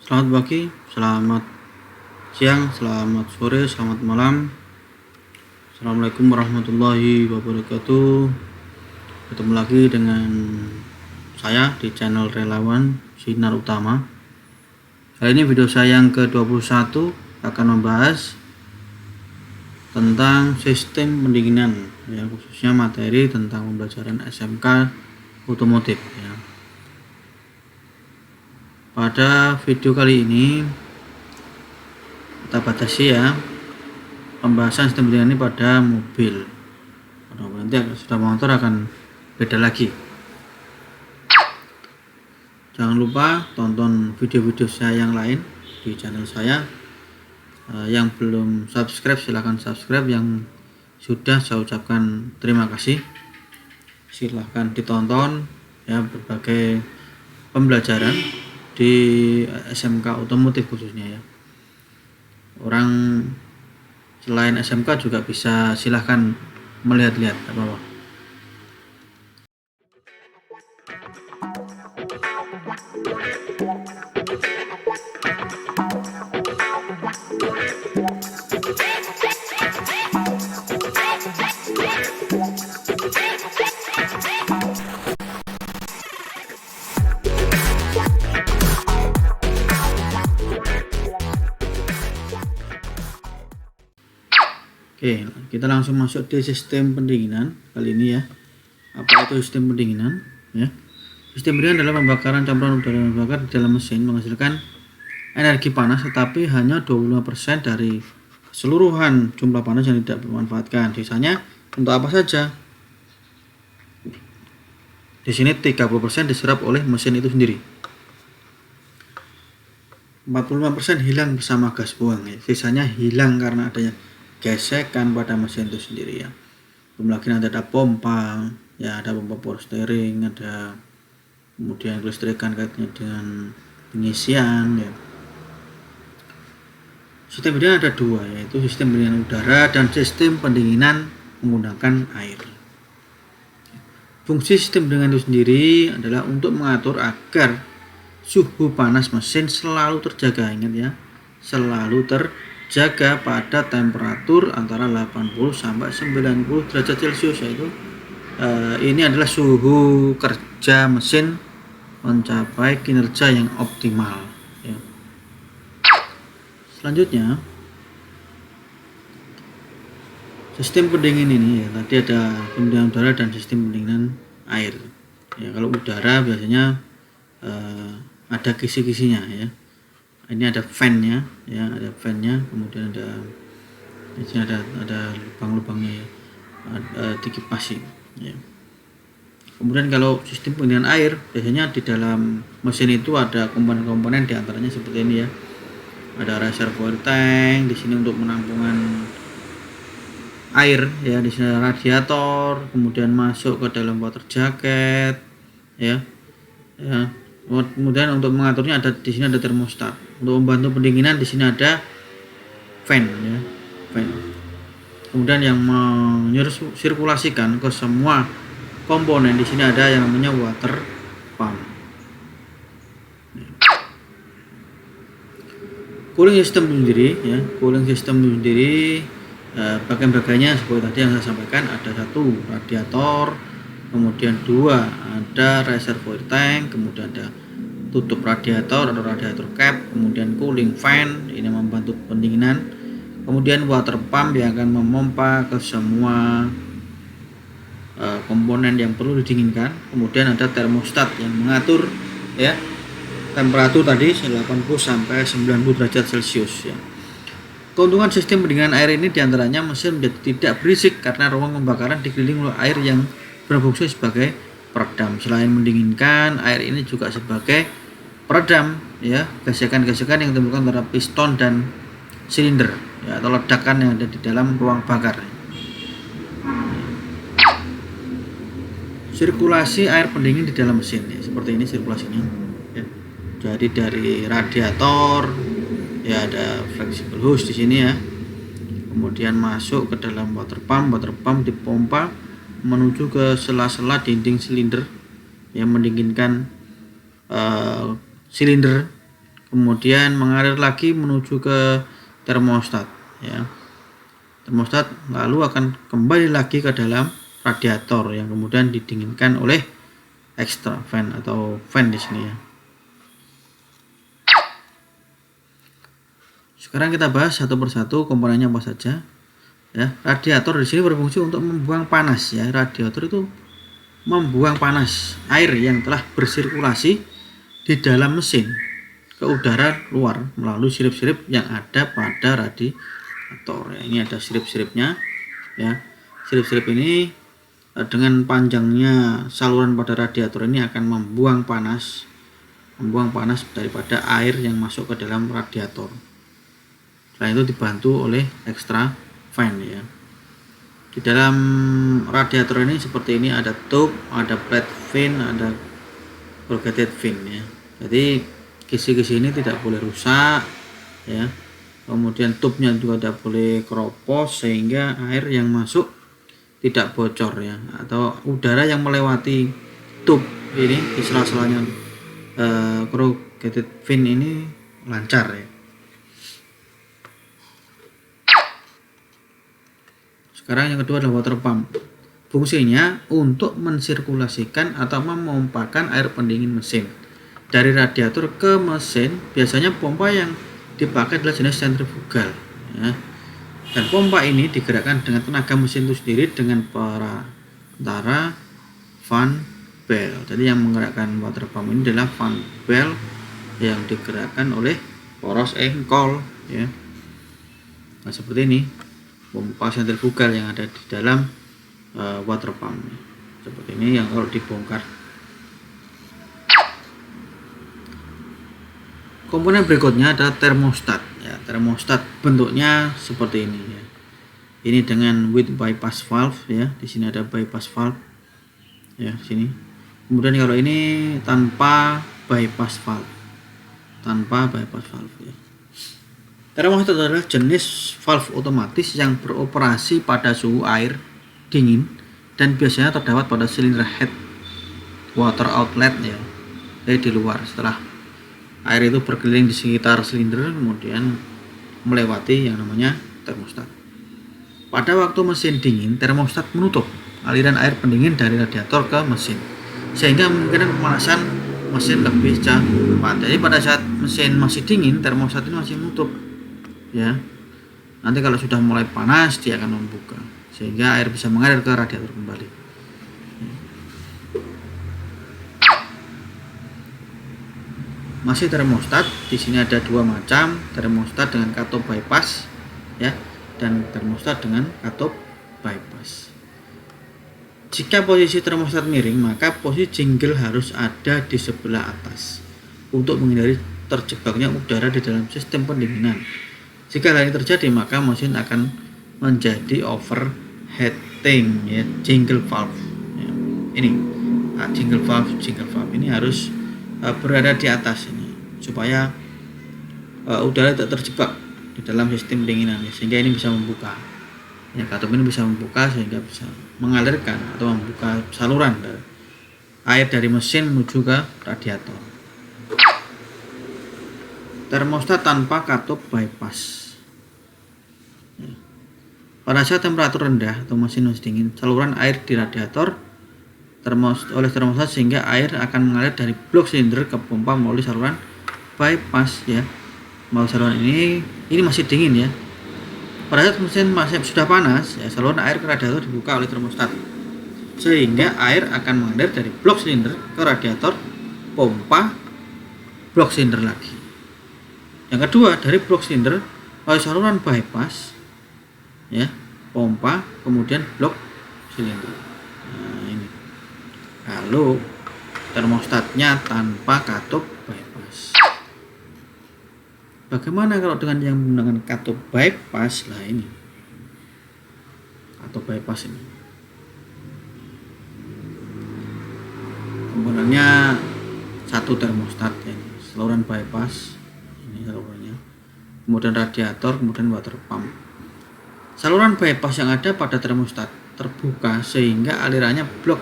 Selamat pagi, selamat siang, selamat sore, selamat malam. Assalamualaikum warahmatullahi wabarakatuh. Ketemu lagi dengan saya di channel Relawan Sinar Utama. Kali ini video saya yang ke-21 akan membahas tentang sistem pendinginan, ya, khususnya materi tentang pembelajaran SMK otomotif, ya. Pada video kali ini kita batasi, ya, pembahasan sistem pendinginan ini pada mobil. Nanti sudah motor akan beda lagi. Jangan lupa tonton video-video saya yang lain di channel saya. Yang belum subscribe silahkan subscribe, yang sudah saya ucapkan terima kasih. Silahkan ditonton, ya, berbagai pembelajaran di SMK otomotif khususnya, ya. Orang selain SMK juga bisa silahkan melihat-lihat ke bawah. Oke, kita langsung masuk di sistem pendinginan kali ini, ya. Apa itu sistem pendinginan? Ya. Sistem pendinginan adalah pembakaran campuran udara bakar di dalam mesin menghasilkan energi panas, tetapi hanya 25% dari keseluruhan jumlah panas yang tidak dimanfaatkan. Sisanya untuk apa saja? Di sini 30% diserap oleh mesin itu sendiri. 45% hilang bersama gas buang, ya. Sisanya hilang karena adanya gesekan pada mesin itu sendiri, ya. Kemudian ada pompa, ya, ada pompa power steering, ada kemudian kelistrikan kaitnya dengan pengisian, ya. Sistem pendinginan ada dua, yaitu sistem pendinginan udara dan sistem pendinginan menggunakan air. Fungsi sistem pendinginan itu sendiri adalah untuk mengatur agar suhu panas mesin selalu terjaga, ingat, ya, selalu terjaga pada temperatur antara 80 sampai 90 derajat Celcius, yaitu ini adalah suhu kerja mesin mencapai kinerja yang optimal, ya. Selanjutnya, sistem pendingin ini, ya, tadi ada pendinginan udara dan sistem pendinginan air. Ya, kalau udara biasanya ada kisi-kisinya, ya. Ini ada fan-nya, ya, ada fan-nya, kemudian di sini ada lubang-lubangnya, ya, dikipasi, ya. Kemudian kalau sistem pendinginan air, biasanya di dalam mesin itu ada komponen-komponen, diantaranya seperti ini, ya. Ada reservoir tank di sini untuk penampungan air, ya. Di sini ada radiator, kemudian masuk ke dalam water jacket, ya. Kemudian untuk mengaturnya ada di sini ada termostat. Untuk membantu pendinginan di sini ada fan, ya, fan. Kemudian yang menyirkulasikan ke semua komponen di sini ada yang namanya water pump. Cooling system sendiri, ya, cooling system sendiri bagian-bagiannya seperti tadi yang saya sampaikan, ada satu radiator, kemudian dua ada reservoir tank, kemudian ada tutup radiator atau radiator cap, kemudian cooling fan ini membantu pendinginan, kemudian water pump yang akan memompa ke semua komponen yang perlu didinginkan, kemudian ada termostat yang mengatur, ya, temperatur tadi 80 sampai 90 derajat Celcius, ya. Keuntungan sistem pendinginan air ini diantaranya mesin menjadi tidak berisik karena ruang pembakaran dikelilingi oleh air yang berfungsi sebagai peredam. Selain mendinginkan, air ini juga sebagai peredam, ya, gesekan-gesekan yang ditemukan antara piston dan silinder, ya, atau ledakan yang ada di dalam ruang bakar. Sirkulasi air pendingin di dalam mesin, ya, seperti ini sirkulasinya, ya. Jadi dari radiator, ya, ada flexible hose di sini, ya. Kemudian masuk ke dalam water pump dipompa menuju ke sela-sela dinding silinder yang mendinginkan silinder. kemudian mengalir lagi menuju ke termostat ya. Termostat lalu akan kembali lagi ke dalam radiator yang kemudian didinginkan oleh extra fan atau fan di sini ya. Sekarang kita bahas satu persatu komponennya apa saja. Ya, radiator di sini berfungsi untuk membuang panas ya. Radiator itu membuang panas air yang telah bersirkulasi di dalam mesin ke udara luar melalui sirip-sirip yang ada pada radiator. Ya, ini ada sirip-siripnya ya. Sirip-sirip ini dengan panjangnya saluran pada radiator ini akan membuang panas daripada air yang masuk ke dalam radiator. Selain itu dibantu oleh extra fan ya. Di dalam radiator ini seperti ini ada tube, ada plate fin, ada corrugated fin ya. Jadi kisi-kisi ini tidak boleh rusak ya. Kemudian tubnya juga tidak boleh keropos sehingga air yang masuk tidak bocor ya, atau udara yang melewati tube ini di sela-selanya corrugated fin ini lancar ya. Sekarang yang kedua adalah water pump. Fungsinya untuk mensirkulasikan atau memompakan air pendingin mesin dari radiator ke mesin. Biasanya pompa yang dipakai adalah jenis sentrifugal ya. Dan pompa ini digerakkan dengan tenaga mesin itu sendiri dengan perantara fan bell. Jadi yang menggerakkan water pump ini adalah fan bell yang digerakkan oleh poros engkol ya. Nah, seperti ini pompa sentrifugal yang ada di dalam water pump seperti ini yang kalau dibongkar. Komponen berikutnya adalah termostat ya. Termostat bentuknya seperti ini ya. Ini dengan with bypass valve ya. Di sini ada bypass valve ya, sini. Kemudian kalau ini tanpa bypass valve ya. Termostat adalah jenis valve otomatis yang beroperasi pada suhu air dingin dan biasanya terdapat pada silinder head water outlet ya. Jadi di luar, setelah air itu berkeliling di sekitar silinder kemudian melewati yang namanya termostat. Pada waktu mesin dingin, termostat menutup aliran air pendingin dari radiator ke mesin sehingga memungkinkan pemanasan mesin lebih cepat. Jadi pada saat mesin masih dingin, termostat ini masih menutup ya. Nanti kalau sudah mulai panas dia akan membuka sehingga air bisa mengalir ke radiator kembali. Masih termostat, di sini ada dua macam, termostat dengan katup bypass ya, dan termostat dengan katup bypass. Jika posisi termostat miring, maka posisi jingle harus ada di sebelah atas untuk menghindari terjebaknya udara di dalam sistem pendinginan. Jika hal ini terjadi, maka mesin akan menjadi overheating ya, jingle valve ya. Ini jingle valve ini harus berada di atas ini supaya udara tidak terjebak di dalam sistem pendinginan ya, sehingga ini bisa membuka ya, katup ini bisa membuka sehingga bisa mengalirkan atau membuka saluran air dari mesin menuju ke radiator. Termostat tanpa katup bypass ya. Pada saat temperatur rendah atau mesin masih dingin, saluran air di radiator oleh termostat sehingga air akan mengalir dari blok silinder ke pompa melalui saluran bypass ya. Melalui saluran ini masih dingin ya. Pada saat mesin masih sudah panas ya, saluran air ke radiator dibuka oleh termostat sehingga air akan mengalir dari blok silinder ke radiator pompa blok silinder lagi. Yang kedua, dari blok silinder melalui saluran bypass ya, pompa kemudian blok silinder. Nah, ini. Lalu termostatnya tanpa katup bypass. Bagaimana kalau dengan yang menggunakan katup bypass? Lah ini katup bypass ini komponennya satu termostat ya, saluran bypass ini salurannya, kemudian radiator, kemudian water pump. Saluran bypass yang ada pada termostat terbuka sehingga alirannya blok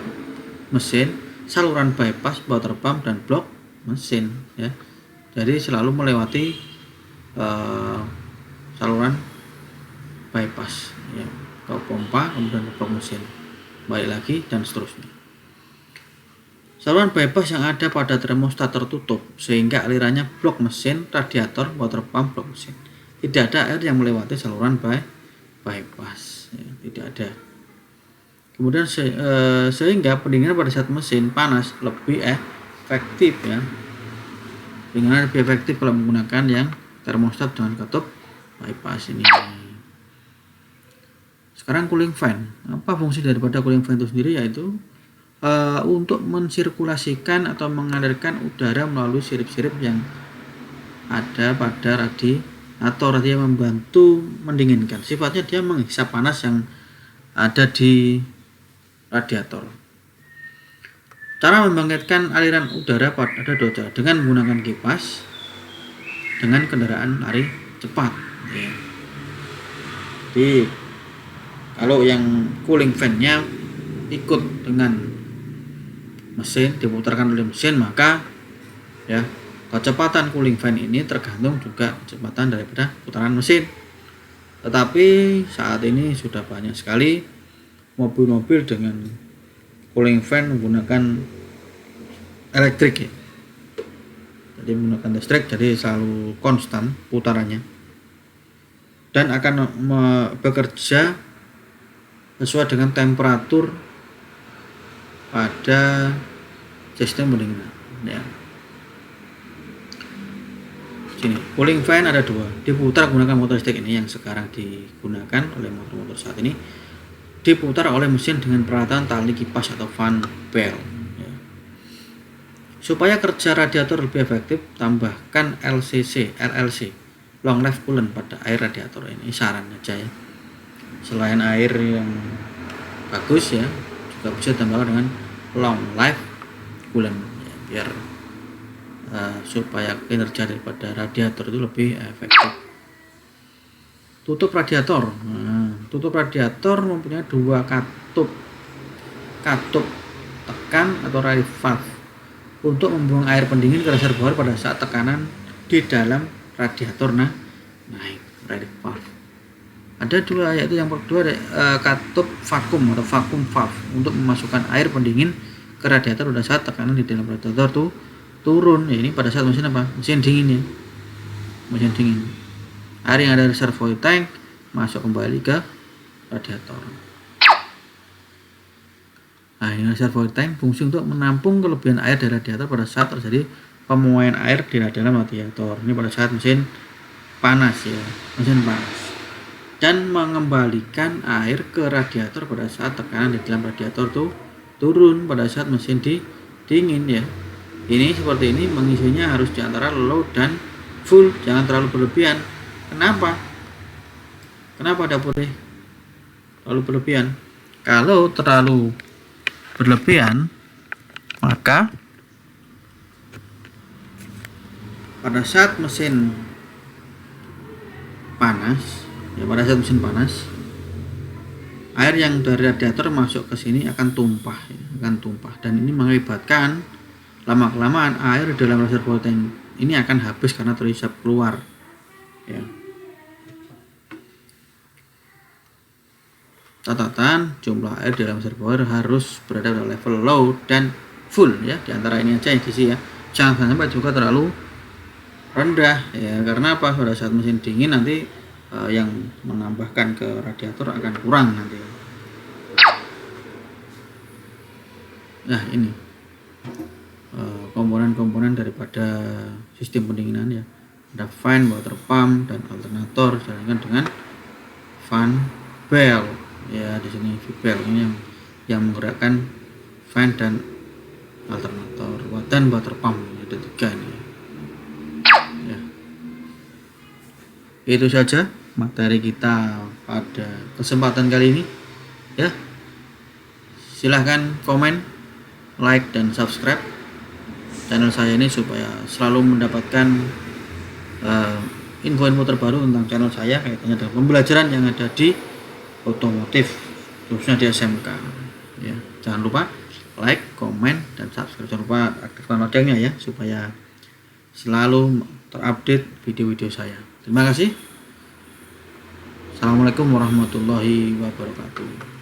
mesin, saluran bypass, water pump, dan blok mesin ya. jadi selalu melewati saluran bypass ya, ke pompa, kemudian ke blok mesin, balik lagi dan seterusnya. Saluran bypass yang ada pada termostat tertutup sehingga alirannya blok mesin, radiator, water pump, blok mesin. Tidak ada air yang melewati saluran bypass ya, tidak ada. Kemudian sehingga pendinginan pada saat mesin panas lebih efektif ya. Pendinginan lebih efektif kalau menggunakan yang termostat dengan katup bypass ini. Sekarang cooling fan. Apa fungsi daripada cooling fan itu sendiri? Yaitu untuk mensirkulasikan atau mengalirkan udara melalui sirip-sirip yang ada pada radiator. Dia membantu mendinginkan. Sifatnya dia menghisap panas yang ada di radiator. Cara membangkitkan aliran udara ada dua cara, dengan menggunakan kipas, dengan kendaraan lari cepat. Ya. Jadi kalau yang cooling fan-nya ikut dengan mesin, diputarkan oleh mesin, maka ya kecepatan cooling fan ini tergantung juga kecepatan daripada putaran mesin. Tetapi saat ini sudah banyak sekali mobil-mobil dengan cooling fan menggunakan elektrik ya. Jadi menggunakan listrik, jadi selalu konstan putarannya dan akan bekerja sesuai dengan temperatur pada sistem pendinginan ya. Sini cooling fan ada dua, diputar menggunakan motor listrik ini yang sekarang digunakan oleh motor-motor saat ini, diputar oleh mesin dengan peralatan tali kipas atau fan bell ya. Supaya kerja radiator lebih efektif, tambahkan LLC long life coolant pada air radiator. Ini saran aja ya, selain air yang bagus ya, juga bisa ditambahkan dengan long life coolant ya, biar supaya kinerja daripada radiator itu lebih efektif. Tutup radiator. Tutup radiator mempunyai dua katup tekan atau rally valve untuk membuang air pendingin ke reservoir pada saat tekanan di dalam radiator naik, rally valve. Ada dua, yaitu yang kedua katup vakum atau vacuum valve untuk memasukkan air pendingin ke radiator pada saat tekanan di dalam radiator tuh turun. Ya, ini pada saat mesin apa? Mesin dingin ya. Mesin dingin. Air yang ada di reservoir tank masuk kembali ke radiator. Nah, ini reservoir tank fungsi untuk menampung kelebihan air dari radiator pada saat terjadi pemuaian air di dalam radiator. Ini pada saat mesin panas ya, mesin panas. Dan mengembalikan air ke radiator pada saat tekanan di dalam radiator tuh turun pada saat mesin dingin ya. Ini seperti ini, mengisinya harus diantara low dan full, jangan terlalu berlebihan. Kenapa ada boleh terlalu berlebihan? Kalau terlalu berlebihan, maka pada saat mesin panas ya, air yang dari radiator masuk ke sini akan tumpah dan ini mengakibatkan lama-kelamaan air dalam reservoir tank ini akan habis karena terhisap keluar ya. Catatan, jumlah air dalam reservoir harus berada pada level low dan full ya, di antara ini aja yang diisi ya. Jangan sampai juga terlalu rendah ya, karena apa? Pada saat mesin dingin nanti yang menambahkan ke radiator akan kurang nanti. Nah, ini komponen-komponen daripada sistem pendinginan ya. Ada fan, water pump dan alternator dijalankan dengan fan bell. Ya, di sini bell ini yang menggerakkan fan dan alternator dan water pump. Ada tiga ini ya. Itu saja materi kita pada kesempatan kali ini ya. Silahkan komen, like dan subscribe channel saya ini supaya selalu mendapatkan info-info terbaru tentang channel saya kaitannya dengan pembelajaran yang ada di otomotif, khususnya di SMK ya. Jangan lupa like, komen dan subscribe. Jangan lupa aktifkan loncengnya ya, supaya selalu terupdate video-video saya. Terima kasih. Assalamualaikum warahmatullahi wabarakatuh.